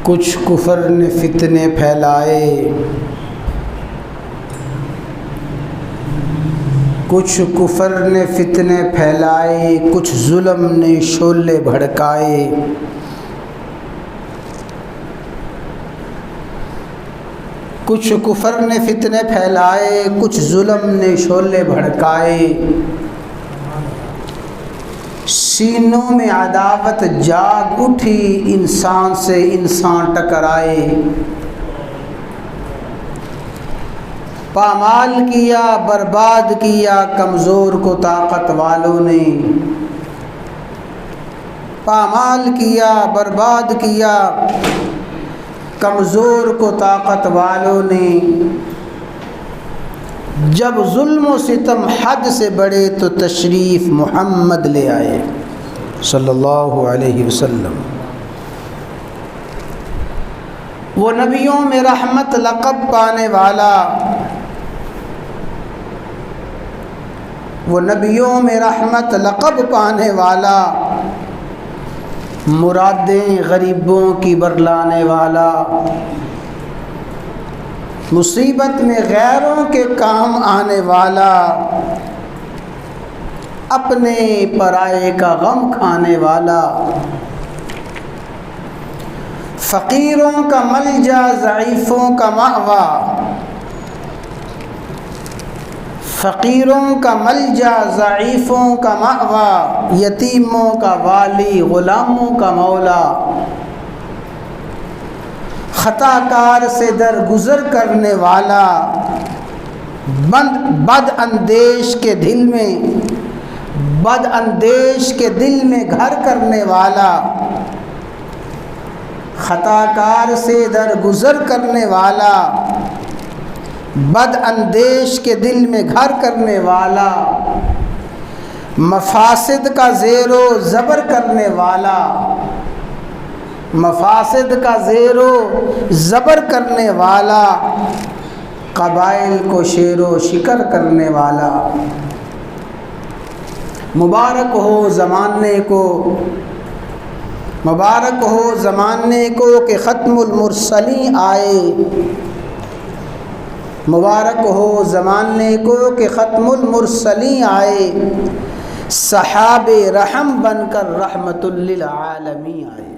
کچھ کفر نے فتنے پھیلائے، کچھ کفر نے فتنے پھیلائے، کچھ ظلم نے شعلے بھڑکائے۔ کچھ کفر نے فتنے پھیلائے، کچھ ظلم نے شعلے بھڑکائے۔ سینوں میں عداوت جاگ اٹھی، انسان سے انسان ٹکرائے۔ پامال کیا، برباد کیا کمزور کو طاقت والوں نے۔ پامال کیا، برباد کیا کمزور کو طاقت والوں نے۔ جب ظلم و ستم حد سے بڑھے تو تشریف محمد لے آئے صلی اللہ علیہ وسلم۔ وہ نبیوں میں رحمت لقب پانے والا، وہ نبیوں میں رحمت لقب پانے والا، مرادیں غریبوں کی برلانے والا، مصیبت میں غیروں کے کام آنے والا، اپنے پرائے کا غم کھانے والا، فقیروں کا ملجا ضعیفوں کا مأویٰ، فقیروں کا ملجا ضعیفوں کا مأویٰ، یتیموں کا والی غلاموں کا مولا، خطا کار سے درگزر کرنے والا، بد اندیش کے دل میں، بد اندیش کے دل میں گھر کرنے والا، خطا کار سے درگزر کرنے والا، بد اندیش کے دل میں گھر کرنے والا، مفاسد کا زیر و زبر کرنے والا، مفاسد کا زیر و زبر کرنے والا، قبائل کو شیر و شکر کرنے والا۔ مبارک ہو زمانے کو، مبارک ہو زمانے کو کہ ختم المرسلین آئے، مبارک ہو زمانے کو کہ ختم المرسلین آئے، صحاب رحم بن کر رحمت للعالمین آئے۔